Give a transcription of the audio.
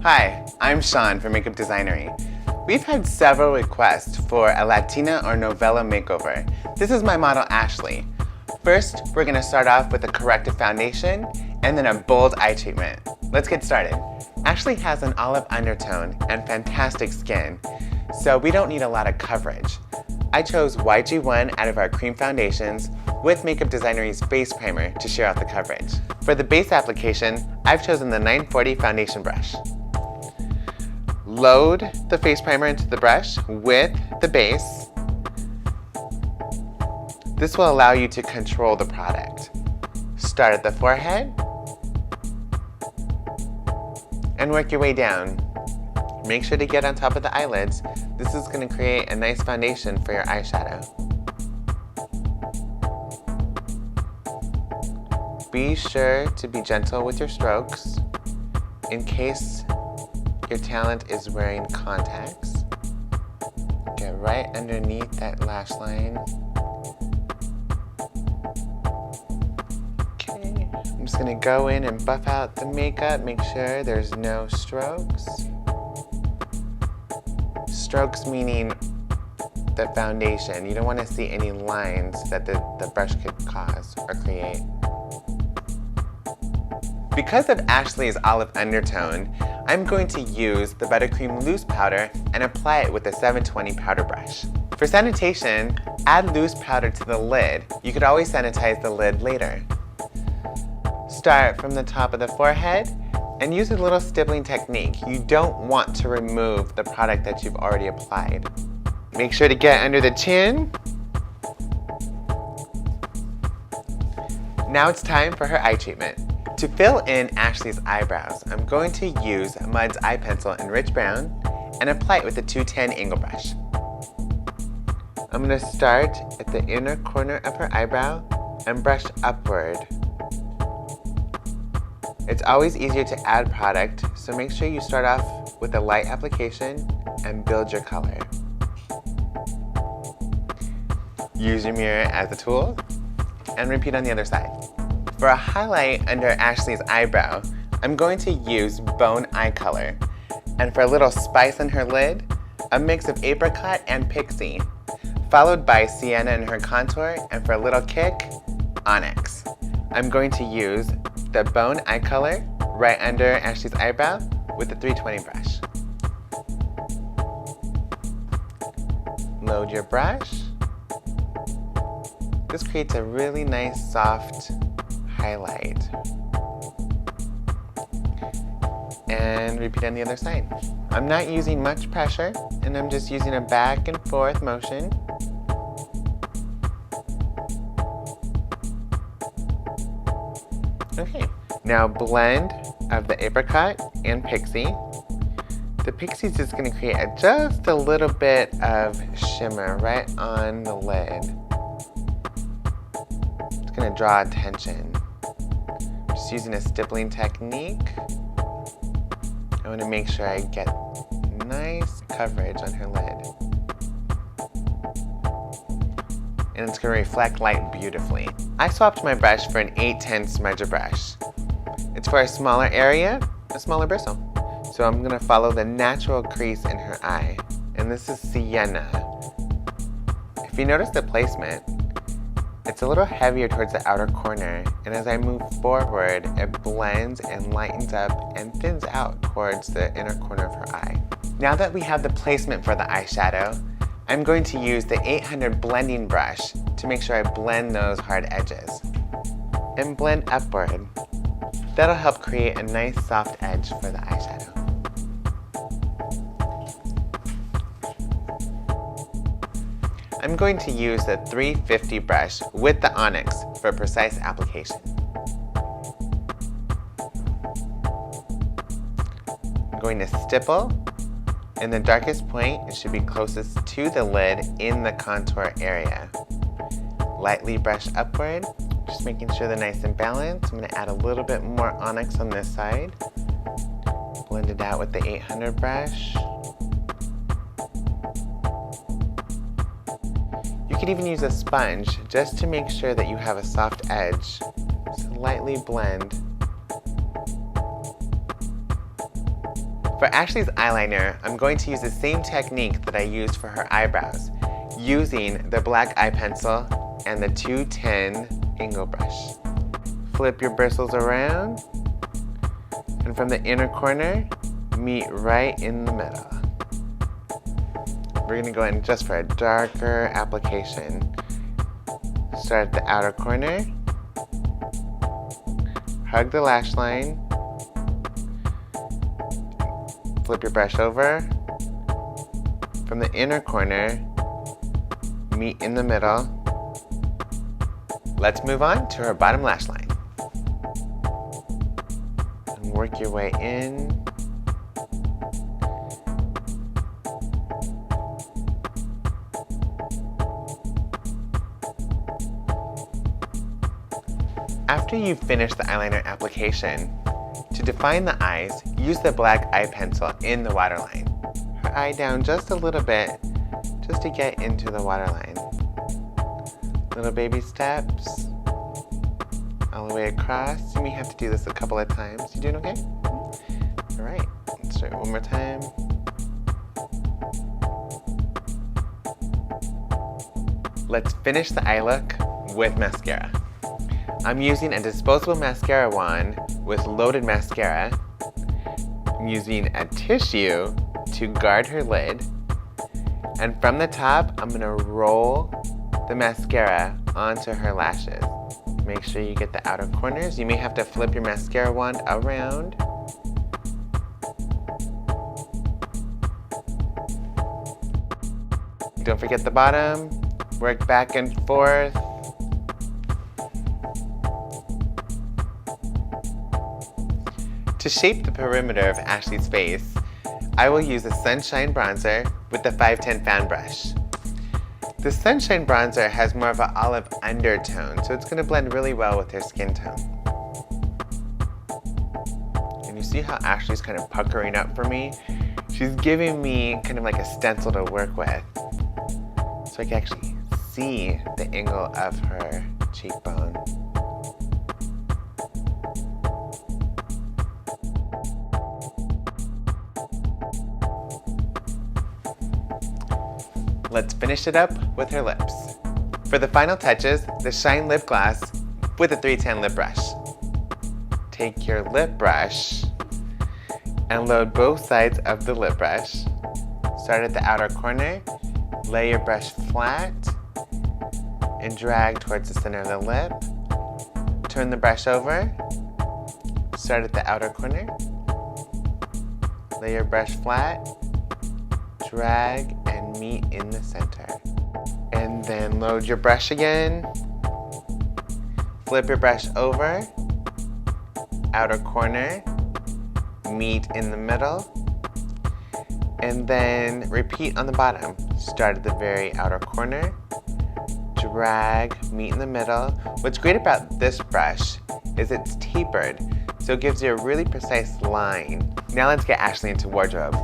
Hi, I'm Sean from Make-Up Designory. We've had several requests for a Latina or novella makeover. This is my model, Ashley. First, we're going to start off with a corrective foundation and then a bold eye treatment. Let's get started. Ashley has an olive undertone and fantastic skin, so we don't need a lot of coverage. I chose YG1 out of our cream foundations with Make-Up Designory's base primer to share out the coverage. For the base application, I've chosen the 940 foundation brush. Load the face primer into the brush with the base. This will allow you to control the product. Start at the forehead and work your way down. Make sure to get on top of the eyelids. This is going to create a nice foundation for your eyeshadow. Be sure to be gentle with your strokes in case your talent is wearing contacts. Get right underneath that lash line. Okay, I'm just gonna go in and buff out the makeup, make sure there's no strokes. Strokes meaning the foundation. You don't want to see any lines that the brush could cause or create. Because of Ashley's olive undertone, I'm going to use the Buttercream Loose Powder and apply it with a 720 powder brush. For sanitation, add loose powder to the lid. You could always sanitize the lid later. Start from the top of the forehead and use a little stippling technique. You don't want to remove the product that you've already applied. Make sure to get under the chin. Now it's time for her eye treatment. To fill in Ashley's eyebrows, I'm going to use Mud's eye pencil in rich brown and apply it with a 210 angle brush. I'm going to start at the inner corner of her eyebrow and brush upward. It's always easier to add product, so make sure you start off with a light application and build your color. Use your mirror as a tool and repeat on the other side. For a highlight under Ashley's eyebrow, I'm going to use Bone Eye Color. And for a little spice on her lid, a mix of apricot and pixie, followed by sienna in her contour, and for a little kick, onyx. I'm going to use the Bone Eye Color right under Ashley's eyebrow with the 320 brush. Load your brush. This creates a really nice soft highlight. And repeat on the other side. I'm not using much pressure, and I'm just using a back and forth motion. Okay, now blend of the apricot and pixie. The pixie is just going to create just a little bit of shimmer right on the lid. It's going to draw attention. Just using a stippling technique, I want to make sure I get nice coverage on her lid. And it's going to reflect light beautifully. I swapped my brush for an 810 smudger brush. It's for a smaller area, a smaller bristle. So I'm going to follow the natural crease in her eye. And this is sienna. If you notice the placement, it's a little heavier towards the outer corner, and as I move forward, it blends and lightens up and thins out towards the inner corner of her eye. Now that we have the placement for the eyeshadow, I'm going to use the 800 blending brush to make sure I blend those hard edges. And blend upward. That'll help create a nice soft edge for the eyeshadow. I'm going to use the 350 brush with the onyx for precise application. I'm going to stipple. In the darkest point, it should be closest to the lid in the contour area. Lightly brush upward, just making sure they're nice and balanced. I'm going to add a little bit more onyx on this side. Blend it out with the 800 brush. You could even use a sponge just to make sure that you have a soft edge. Just lightly blend. For Ashley's eyeliner, I'm going to use the same technique that I used for her eyebrows, using the black eye pencil and the 210 angle brush. Flip your bristles around, and from the inner corner, meet right in the middle. We're gonna go in just for a darker application. Start at the outer corner, hug the lash line, flip your brush over. From the inner corner, meet in the middle. Let's move on to her bottom lash line. And work your way in. After you've finished the eyeliner application, to define the eyes, use the black eye pencil in the waterline. Her eye down just a little bit, just to get into the waterline. Little baby steps, all the way across. You may have to do this a couple of times. You doing okay? All right, let's try it one more time. Let's finish the eye look with mascara. I'm using a disposable mascara wand with loaded mascara. I'm using a tissue to guard her lid. And from the top, I'm gonna roll the mascara onto her lashes. Make sure you get the outer corners. You may have to flip your mascara wand around. Don't forget the bottom. Work back and forth. To shape the perimeter of Ashley's face, I will use a Sunshine Bronzer with the 510 fan brush. The Sunshine Bronzer has more of an olive undertone, so it's going to blend really well with her skin tone. And you see how Ashley's kind of puckering up for me? She's giving me kind of like a stencil to work with, so I can actually see the angle of her cheekbone. Let's finish it up with her lips. For the final touches, the Shine Lip Gloss with a 310 lip brush. Take your lip brush and load both sides of the lip brush. Start at the outer corner, lay your brush flat, and drag towards the center of the lip. Turn the brush over, start at the outer corner, lay your brush flat, drag, and meet in the center. And then load your brush again, flip your brush over, outer corner, meet in the middle, and then repeat on the bottom. Start at the very outer corner, drag, meet in the middle. What's great about this brush is it's tapered, so it gives you a really precise line. Now let's get Ashley into wardrobe.